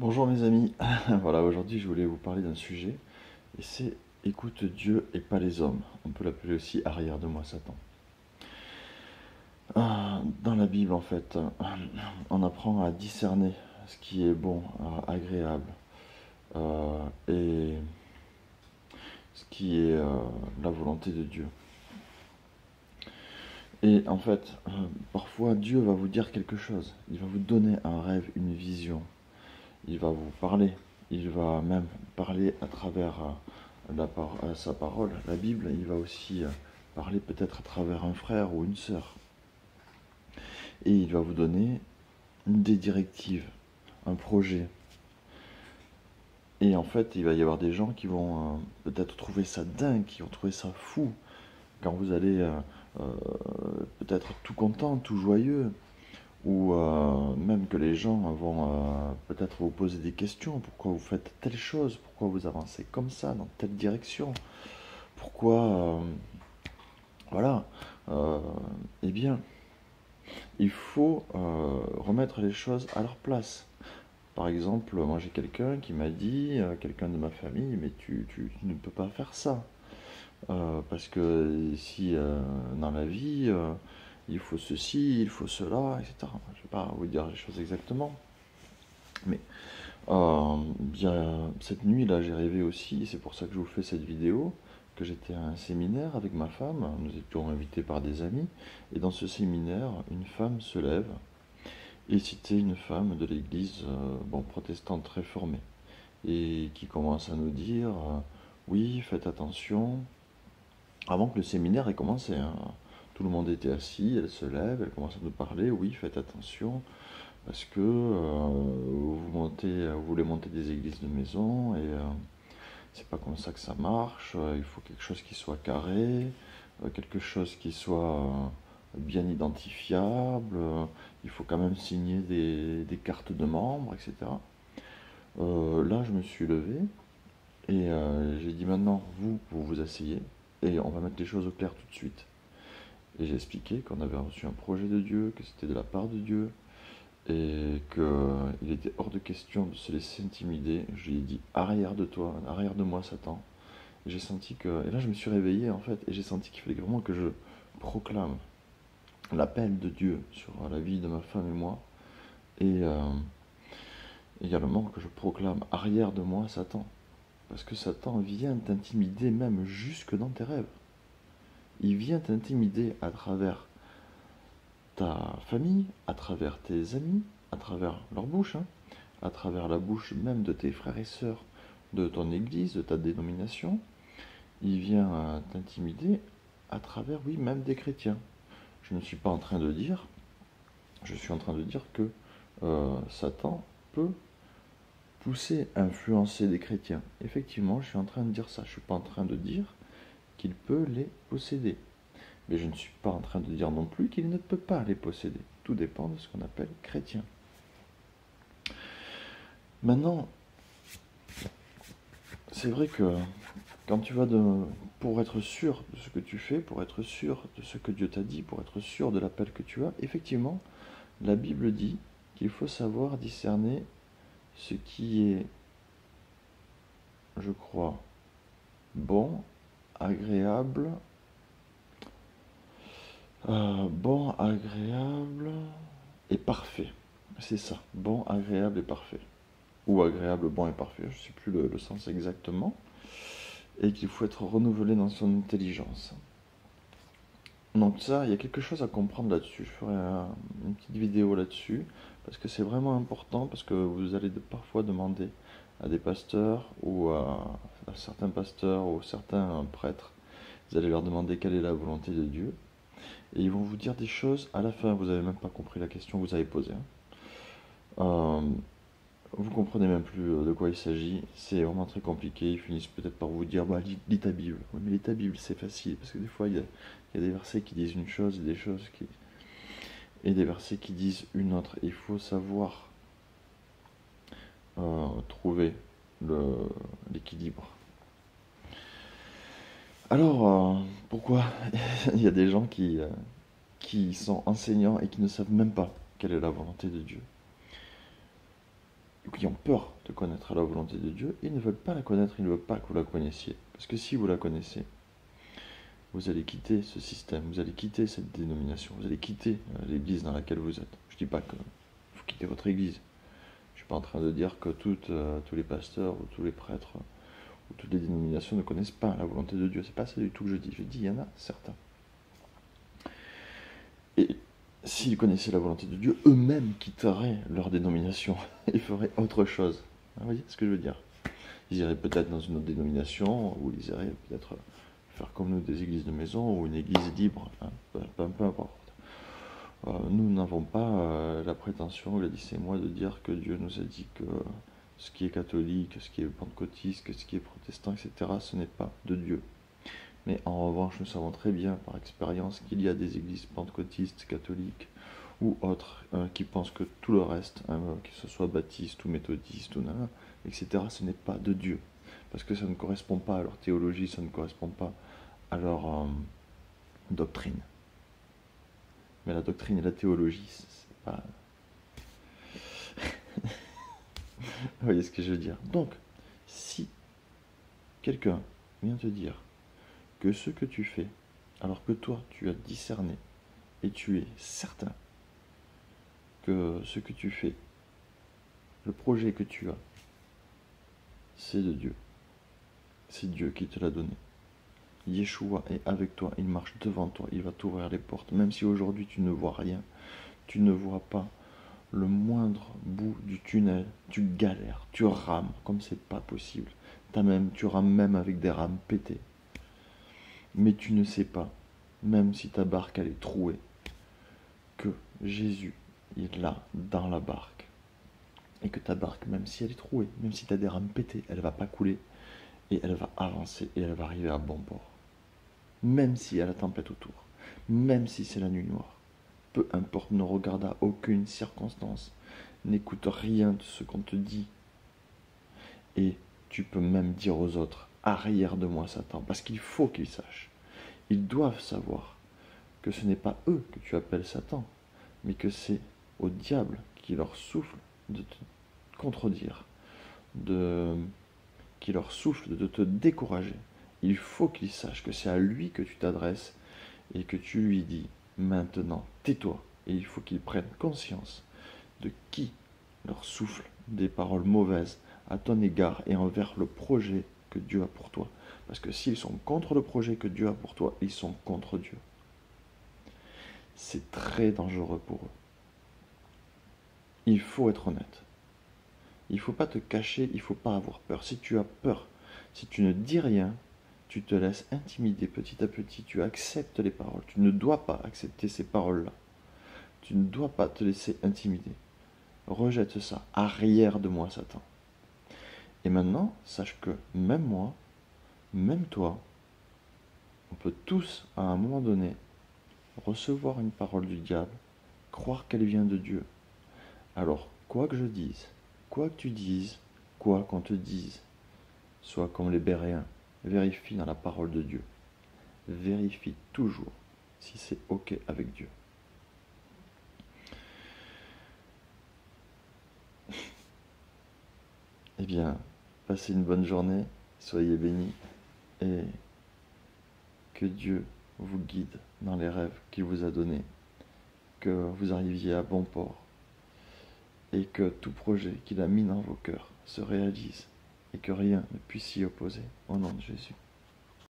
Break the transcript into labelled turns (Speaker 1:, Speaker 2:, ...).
Speaker 1: Bonjour mes amis, voilà, aujourd'hui je voulais vous parler d'un sujet, et c'est écoute Dieu et pas les hommes. On peut l'appeler aussi arrière de moi Satan. Dans la Bible en fait, on apprend à discerner ce qui est bon, agréable, et ce qui est la volonté de Dieu. Et en fait, parfois Dieu va vous dire quelque chose, il va vous donner un rêve, une vision, il va vous parler, il va même parler à travers sa parole, la Bible, il va aussi parler peut-être à travers un frère ou une sœur. Et il va vous donner des directives, un projet. Et en fait, il va y avoir des gens qui vont peut-être trouver ça dingue, qui vont trouver ça fou, quand vous allez euh, peut-être tout content, tout joyeux, ou même que les gens vont peut-être vous poser des questions. Pourquoi vous faites telle chose? Pourquoi vous avancez comme ça, dans telle direction? Pourquoi voilà. Euh, eh bien, il faut remettre les choses à leur place. Par exemple, moi j'ai quelqu'un qui m'a dit, quelqu'un de ma famille, mais tu ne peux pas faire ça. Parce que si dans la vie, il faut ceci, il faut cela, etc. Je ne vais pas vous dire les choses exactement. Mais bien, cette nuit-là, j'ai rêvé aussi, c'est pour ça que je vous fais cette vidéo, que j'étais à un séminaire avec ma femme, nous étions invités par des amis, et dans ce séminaire, une femme se lève, et c'était une femme de l'église protestante réformée, et qui commence à nous dire, oui, faites attention, avant que le séminaire ait commencé, hein. Tout le monde était assis, elle se lève, elle commence à nous parler, oui, faites attention, parce que vous voulez monter des églises de maison et c'est pas comme ça que ça marche. Il faut quelque chose qui soit carré, quelque chose qui soit bien identifiable. Il faut quand même signer des cartes de membres, etc. Là, je me suis levé et j'ai dit maintenant, vous vous asseyez et on va mettre les choses au clair tout de suite. Et j'ai expliqué qu'on avait reçu un projet de Dieu, que c'était de la part de Dieu, et qu'il était hors de question de se laisser intimider. Je lui ai dit arrière de toi, arrière de moi Satan. Et j'ai senti que. Et là je me suis réveillé en fait, et j'ai senti qu'il fallait vraiment que je proclame l'appel de Dieu sur la vie de ma femme et moi. Et également que je proclame arrière de moi Satan. Parce que Satan vient t'intimider même jusque dans tes rêves. Il vient t'intimider à travers ta famille, à travers tes amis, à travers leur bouche, hein, à travers la bouche même de tes frères et sœurs de ton église, de ta dénomination. Il vient t'intimider à travers, oui, même des chrétiens. Je ne suis pas en train de dire, je suis en train de dire que Satan peut pousser, influencer des chrétiens. Effectivement, je suis en train de dire ça. Je ne suis pas en train de dire qu'il peut les posséder. Mais je ne suis pas en train de dire non plus qu'il ne peut pas les posséder. Tout dépend de ce qu'on appelle chrétien. Maintenant, c'est vrai que quand tu vas pour être sûr de ce que tu fais, pour être sûr de ce que Dieu t'a dit, pour être sûr de l'appel que tu as, effectivement, la Bible dit qu'il faut savoir discerner ce qui est, je crois, bon, agréable, agréable et parfait. C'est ça, bon, agréable et parfait. Ou agréable, bon et parfait, je ne sais plus le sens exactement. Et qu'il faut être renouvelé dans son intelligence. Donc ça, il y a quelque chose à comprendre là-dessus. Je ferai une petite vidéo là-dessus, parce que c'est vraiment important, parce que vous allez parfois demander à des pasteurs, ou à certains pasteurs, ou certains prêtres, vous allez leur demander quelle est la volonté de Dieu, et ils vont vous dire des choses, à la fin, vous n'avez même pas compris la question que vous avez posée, hein. Vous comprenez même plus de quoi il s'agit, c'est vraiment très compliqué, ils finissent peut-être par vous dire bah, lis ta Bible. Oui, mais lis ta Bible, c'est facile, parce que des fois il y a des versets qui disent une chose et des versets qui disent une autre. Il faut savoir trouver l'équilibre. Alors, pourquoi il y a des gens qui sont enseignants et qui ne savent même pas quelle est la volonté de Dieu? qui ont peur de connaître la volonté de Dieu, ils ne veulent pas la connaître, ils ne veulent pas que vous la connaissiez. Parce que si vous la connaissez, vous allez quitter ce système, vous allez quitter cette dénomination, vous allez quitter l'église dans laquelle vous êtes. Je ne dis pas que vous quittez votre église. Je ne suis pas en train de dire que tous les pasteurs ou tous les prêtres ou toutes les dénominations ne connaissent pas la volonté de Dieu. C'est pas ça du tout que je dis. Je dis il y en a certains. Et s'ils connaissaient la volonté de Dieu, eux-mêmes quitteraient leur dénomination et feraient autre chose. Vous voyez ce que je veux dire? Ils iraient peut-être dans une autre dénomination, ou ils iraient peut-être faire comme nous des églises de maison, ou une église libre, hein, peu importe. Nous n'avons pas la prétention, il a dit c'est moi, de dire que Dieu nous a dit que ce qui est catholique, ce qui est pentecôtiste, ce qui est protestant, etc., ce n'est pas de Dieu. Mais en revanche, nous savons très bien par expérience qu'il y a des églises pentecôtistes, catholiques ou autres qui pensent que tout le reste, que ce soit baptiste ou méthodiste ou nana, etc., ce n'est pas de Dieu. Parce que ça ne correspond pas à leur théologie, ça ne correspond pas à leur doctrine. Mais la doctrine et la théologie, c'est pas... Vous voyez ce que je veux dire? Donc, si quelqu'un vient te dire que ce que tu fais, alors que toi, tu as discerné et tu es certain que ce que tu fais, le projet que tu as, c'est de Dieu. C'est Dieu qui te l'a donné. Yeshua est avec toi, il marche devant toi, il va t'ouvrir les portes. Même si aujourd'hui tu ne vois rien, tu ne vois pas le moindre bout du tunnel, tu galères, tu rames comme c'est pas possible. Tu rames même avec des rames pétées. Mais tu ne sais pas, même si ta barque elle est trouée, que Jésus est là dans la barque. Et que ta barque, même si elle est trouée, même si tu as des rames pétées, elle ne va pas couler et elle va avancer et elle va arriver à bon port. Même s'il y a la tempête autour, même si c'est la nuit noire, peu importe, ne regarde à aucune circonstance, n'écoute rien de ce qu'on te dit. Et tu peux même dire aux autres, arrière de moi Satan, parce qu'il faut qu'ils sachent. Ils doivent savoir que ce n'est pas eux que tu appelles Satan, mais que c'est au diable qui leur souffle de te contredire, qui leur souffle de te décourager. Il faut qu'ils sachent que c'est à lui que tu t'adresses et que tu lui dis maintenant tais-toi. Et il faut qu'ils prennent conscience de qui leur souffle des paroles mauvaises à ton égard et envers le projet que Dieu a pour toi. Parce que s'ils sont contre le projet que Dieu a pour toi, ils sont contre Dieu. C'est très dangereux pour eux. Il faut être honnête. Il ne faut pas te cacher, il ne faut pas avoir peur. Si tu as peur, si tu ne dis rien, tu te laisses intimider petit à petit, tu acceptes les paroles. Tu ne dois pas accepter ces paroles-là. Tu ne dois pas te laisser intimider. Rejette ça. Arrière de moi, Satan. Et maintenant, sache que même moi, même toi, on peut tous, à un moment donné, recevoir une parole du diable, croire qu'elle vient de Dieu. Alors, quoi que je dise, quoi que tu dises, quoi qu'on te dise, sois comme les Béréens, vérifie dans la parole de Dieu. Vérifie toujours si c'est OK avec Dieu. Eh bien, passez une bonne journée, soyez bénis et que Dieu vous guide dans les rêves qu'il vous a donnés, que vous arriviez à bon port et que tout projet qu'il a mis dans vos cœurs se réalise et que rien ne puisse s'y opposer. Au nom de Jésus.